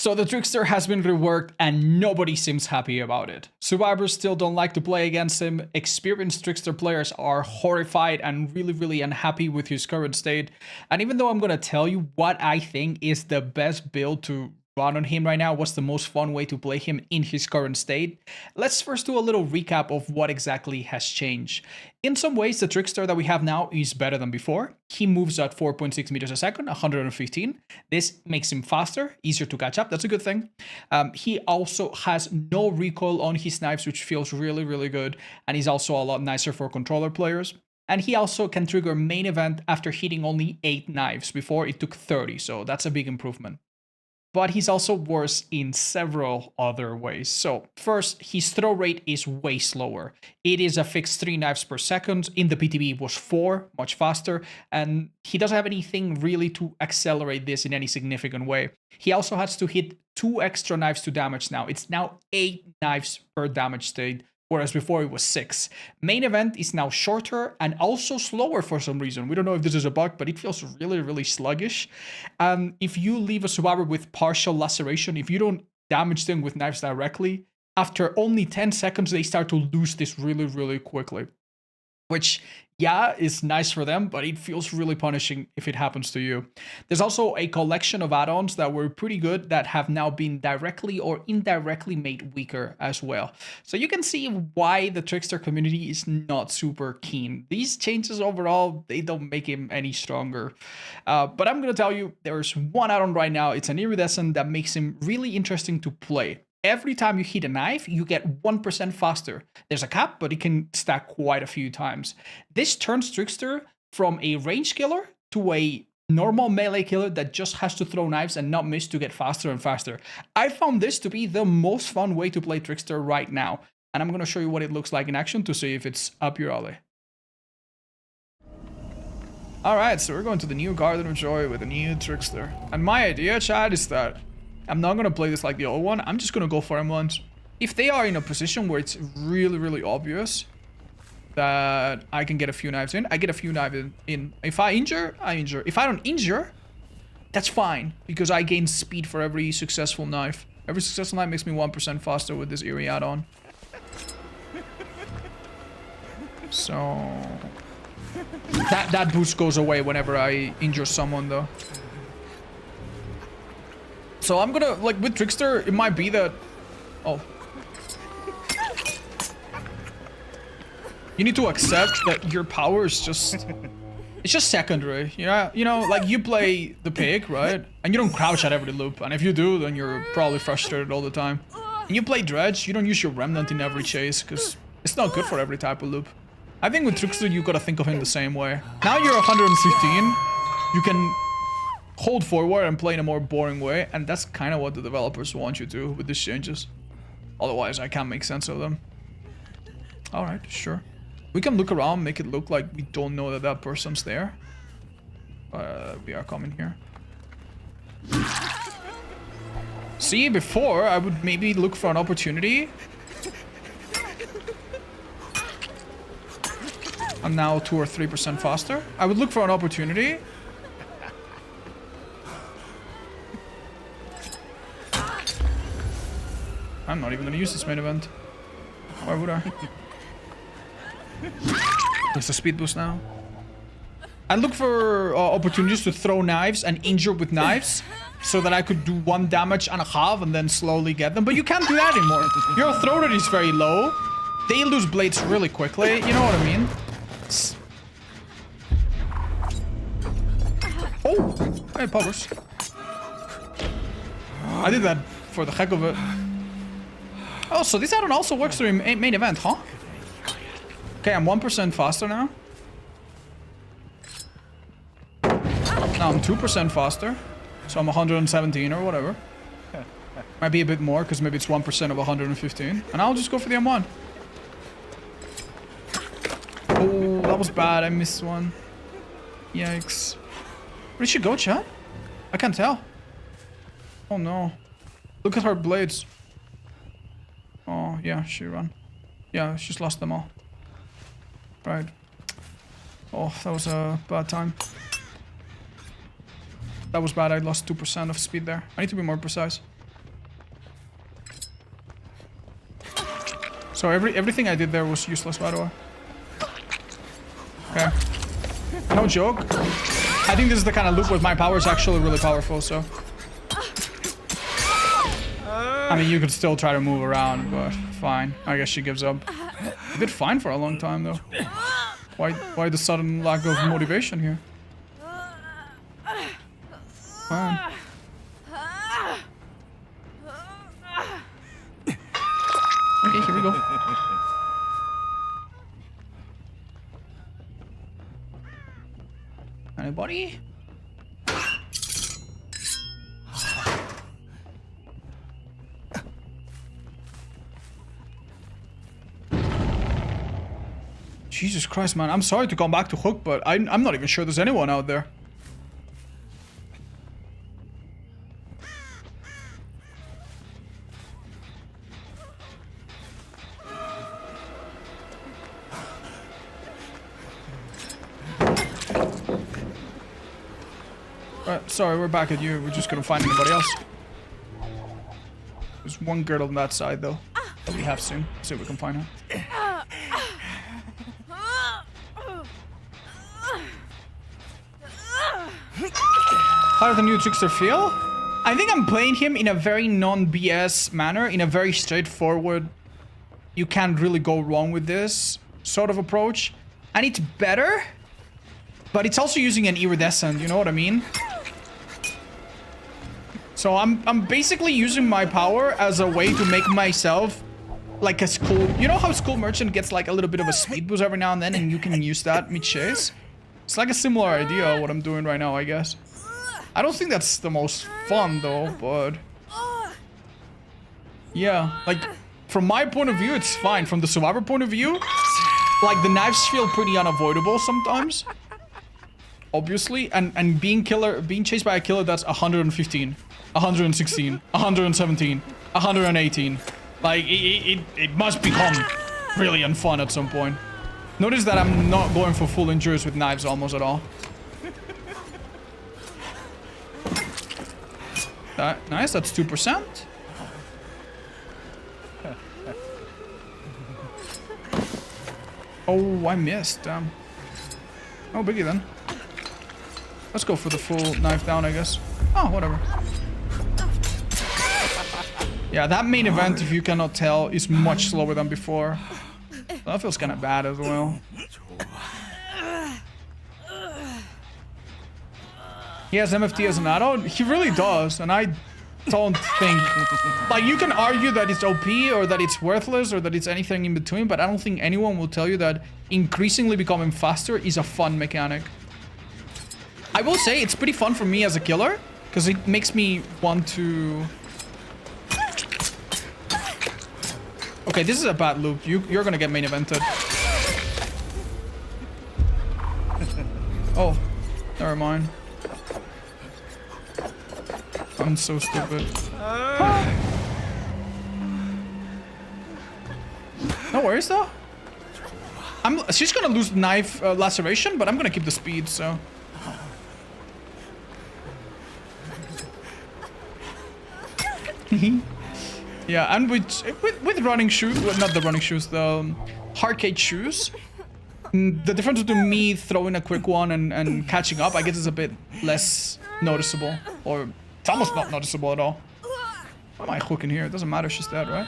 So the Trickster has been reworked and nobody seems happy about it. Survivors still don't like to play against him, experienced Trickster players are horrified and really unhappy with his current state, and even though I'm gonna tell you what I think is the best build to run on him right now, what's the most fun way to play him in his current state, let's first do a little recap of what exactly has changed. In some ways, the Trickster that we have now is better than before. He moves at 4.6 meters a second, 115. This makes him faster, easier to catch up. That's a good thing. He also has no recoil on his knives, which feels really good. And he's also a lot nicer for controller players. And he also can trigger main event after hitting only 8 knives. Before it took 30, so that's a big improvement. But he's also worse in several other ways. So first, his throw rate is way slower. It is a fixed 3 knives per second. In the PTB it was 4, much faster, and he doesn't have anything really to accelerate this in any significant way. He also has to hit 2 extra knives to damage now. It's now 8 knives per damage state, whereas before it was 6. Main event is now shorter and also slower for some reason. We don't know if this is a bug, but it feels really sluggish. If you leave a survivor with partial laceration, if you don't damage them with knives directly, after only 10 seconds, they start to lose this really quickly. Which, yeah, is nice for them, but it feels really punishing if it happens to you. There's also a collection of add-ons that were pretty good that have now been directly or indirectly made weaker as well. So you can see why the Trickster community is not super keen. These changes overall, they don't make him any stronger. But I'm going to tell you, there's one add-on right now. It's an iridescent that makes him really interesting to play. Every time you hit a knife, you get 1% faster. There's a cap, but it can stack quite a few times. This turns Trickster from a range killer to a normal melee killer that just has to throw knives and not miss to get faster and faster. I found this to be the most fun way to play Trickster right now, and I'm going to show you what it looks like in action to see if it's up your alley. Alright, so we're going to the new Garden of Joy with a new Trickster. And my idea, Chad, is that I'm not going to play this like the old one. I'm just going to go for him once. If they are in a position where it's really obvious that I can get a few knives in, I get a few knives in. If I injure, I injure. If I don't injure, that's fine, because I gain speed for every successful knife. Every successful knife makes me 1% faster with this Eerie add-on. So that boost goes away whenever I injure someone, though. So I'm gonna, like, with Trickster, it might be that... Oh. You need to accept that your power is just... It's just secondary. Yeah, you know, like, you play the pig, right? And you don't crouch at every loop. And if you do, then you're probably frustrated all the time. And you play Dredge, you don't use your remnant in every chase, because it's not good for every type of loop. I think with Trickster, you gotta think of him the same way. Now you're 115. You can hold forward and play in a more boring way, and that's kind of what the developers want you to with these changes. Otherwise, I can't make sense of them. Alright, sure. We can look around, make it look like we don't know that that person's there. We are coming here. See, before, I would maybe look for an opportunity. I'm now 2 or 3% faster. I would look for an opportunity. I'm not even gonna use this main event. Why would I? There's a speed boost now. I look for opportunities to throw knives and injure with knives, so that I could do 1 damage and a half and then slowly get them. But you can't do that anymore. Your throw rate is very low. They lose blades really quickly. You know what I mean? Oh! Hey, powers. I did that for the heck of it. Oh, so this add-on also works during main event, huh? Okay, I'm 1% faster now. Now I'm 2% faster. So I'm 117 or whatever. Might be a bit more, because maybe it's 1% of 115. And I'll just go for the M1. Oh, that was bad. I missed one. Yikes. Where did she go, chat? I can't tell. Oh no. Look at her blades. Oh, yeah, she ran. Yeah, she's lost them all. Right. Oh, that was a bad time. That was bad. I lost 2% of speed there. I need to be more precise. So everything I did there was useless, by the way. Okay. No joke. I think this is the kind of loop where my power is actually really powerful, so... I mean, you could still try to move around, but fine. I guess she gives up. You did fine for a long time, though. Why the sudden lack of motivation here? Fine. Okay, here we go. Anybody? Jesus Christ, man. I'm sorry to come back to Hook, but I'm not even sure there's anyone out there. Sorry, we're back at you. We're just gonna find anybody else. There's one girl on that side, though, that we have soon. See if we can find her. How does the new Trickster feel? I think I'm playing him in a very non-BS manner, in a very straightforward, you can't really go wrong with this sort of approach. And it's better, but it's also using an iridescent, you know what I mean? So I'm basically using my power as a way to make myself like a school... You know how School Merchant gets like a little bit of a speed boost every now and then, and you can use that mid-chase? It's like a similar idea of what I'm doing right now, I guess. I don't think that's the most fun, though, but... Yeah, like, from my point of view, it's fine. From the survivor point of view, like, the knives feel pretty unavoidable sometimes. Obviously, and being chased by a killer that's 115, 116, 117, 118. Like, it must become really unfun at some point. Notice that I'm not going for full injuries with knives almost at all. Nice, that's 2%. Oh, I missed. Damn. Oh, biggie then. Let's go for the full knife down, I guess. Oh, whatever. Yeah, that main event, if you cannot tell, is much slower than before. That feels kind of bad as well. He has MFT as an add-on? He really does, and I don't think... Like, you can argue that it's OP, or that it's worthless, or that it's anything in between, but I don't think anyone will tell you that increasingly becoming faster is a fun mechanic. I will say, it's pretty fun for me as a killer, because it makes me want to... Okay, this is a bad loop. You're gonna get main evented. Oh, never mind. I'm so stupid. No worries though. She's gonna lose knife laceration, but I'm gonna keep the speed, so. Yeah, and with running shoes, well, not the running shoes, the Hardcade shoes. The difference between me throwing a quick one and catching up, I guess, is a bit less noticeable, or it's almost not noticeable at all. Why am I hooking here? It doesn't matter, she's dead, right?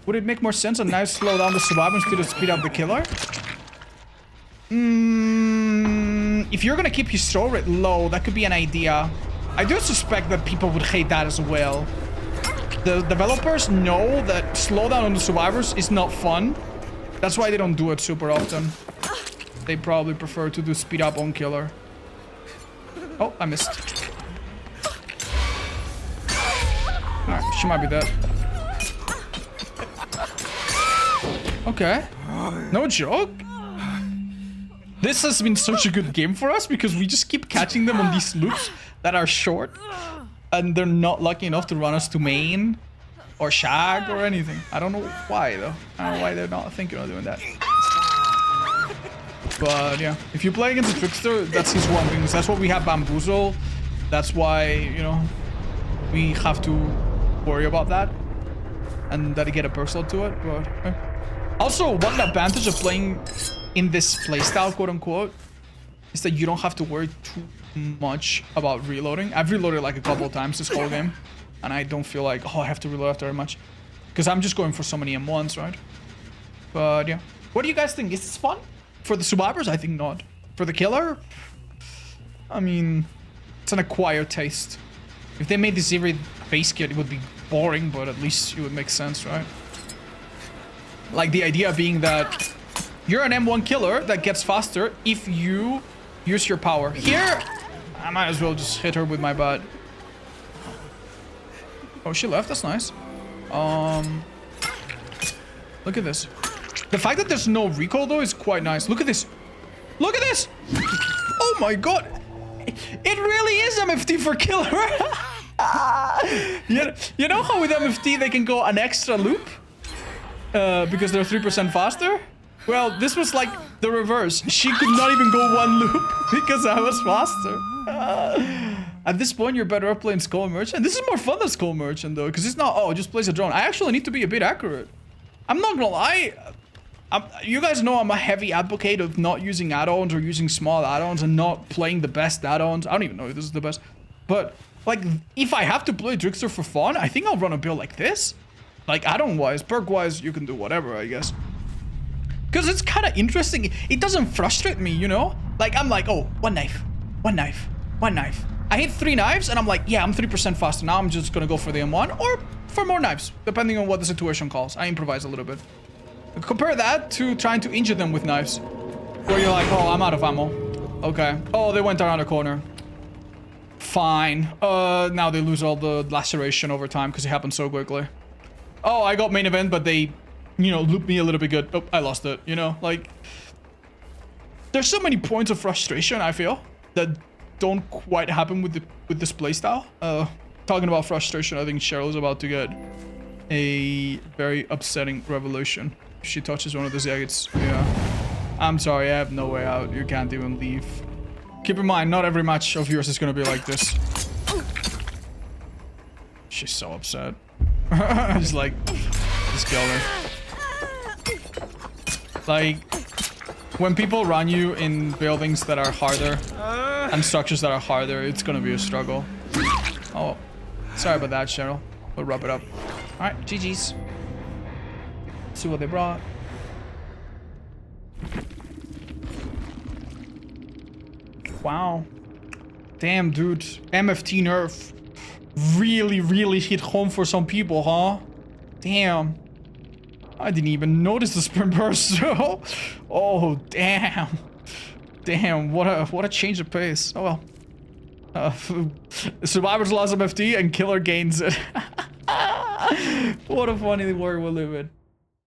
Would it make more sense to now slow down the survivor instead of speed up the killer? If you're gonna keep his throw rate low, that could be an idea. I do suspect that people would hate that as well. The developers know that slowdown on the survivors is not fun. That's why they don't do it super often. They probably prefer to do speed up on killer. Oh, I missed. Alright, she might be dead. Okay. No joke. This has been such a good game for us because we just keep catching them on these loops that are short. And they're not lucky enough to run us to main or shag or anything. I don't know why though. I don't know why they're not thinking of doing that. But yeah, if you play against a Trickster, that's his one weakness. That's why we have Bamboozle. That's why, you know, we have to worry about that. And that I get a personal to it, but... Also, one advantage of playing in this playstyle, quote-unquote, is that you don't have to worry too much about reloading. I've reloaded like a couple of times this whole game, and I don't feel like, oh, I have to reload after very much. Because I'm just going for so many M1s, right? But yeah. What do you guys think? Is this fun? For the survivors? I think not. For the killer? I mean, it's an acquired taste. If they made this every base kit, it would be boring, but at least it would make sense, right? Like the idea being that you're an M1 killer that gets faster if you use your power. Here, I might as well just hit her with my butt. Oh, she left. That's nice. Look at this. The fact that there's no recoil though is quite nice. Look at this. Look at this. Oh my god. It really is MFT for killer. You know how with MFT they can go an extra loop? Because they're 3% faster? Well, this was like the reverse. She could not even go one loop because I was faster. At this point, you're better off playing Skull Merchant. This is more fun than Skull Merchant though, because it's not, oh, just place a drone. I actually need to be a bit accurate. I'm not gonna lie. You guys know I'm a heavy advocate of not using add-ons or using small add-ons and not playing the best add-ons. I don't even know if this is the best. But, like, if I have to play Trickster for fun, I think I'll run a build like this. Like, add-on-wise, perk-wise, you can do whatever, I guess. Because it's kind of interesting. It doesn't frustrate me, you know? Like, I'm like, oh, one knife, one knife, one knife. I hit 3 knives, and I'm like, yeah, I'm 3% faster. Now I'm just gonna go for the M1 or for more knives, depending on what the situation calls. I improvise a little bit. Compare that to trying to injure them with knives. Where you're like, oh, I'm out of ammo. Okay. Oh, they went around the corner. Fine. Now they lose all the laceration over time because it happened so quickly. Oh, I got main event, but they, you know, looped me a little bit good. Oh, I lost it, you know? Like, there's so many points of frustration, I feel, that don't quite happen with this playstyle. Talking about frustration, I think Cheryl's about to get a very upsetting revelation. If she touches one of the Zaggets. Yeah. I'm sorry, I have no way out. You can't even leave. Keep in mind, not every match of yours is gonna be like this. She's so upset. He's like, just kill her. Like, when people run you in buildings that are harder and structures that are harder, it's gonna be a struggle. Oh, sorry about that, Cheryl. We'll wrap it up. Alright, GG's. Let's see what they brought. Wow. Damn, dude. MFT nerf really hit home for some people, huh? Damn. I didn't even notice the sprint burst. Oh, damn. Damn, what a change of pace. Oh well. Survivors lost MFT and killer gains it. What a funny world we live in.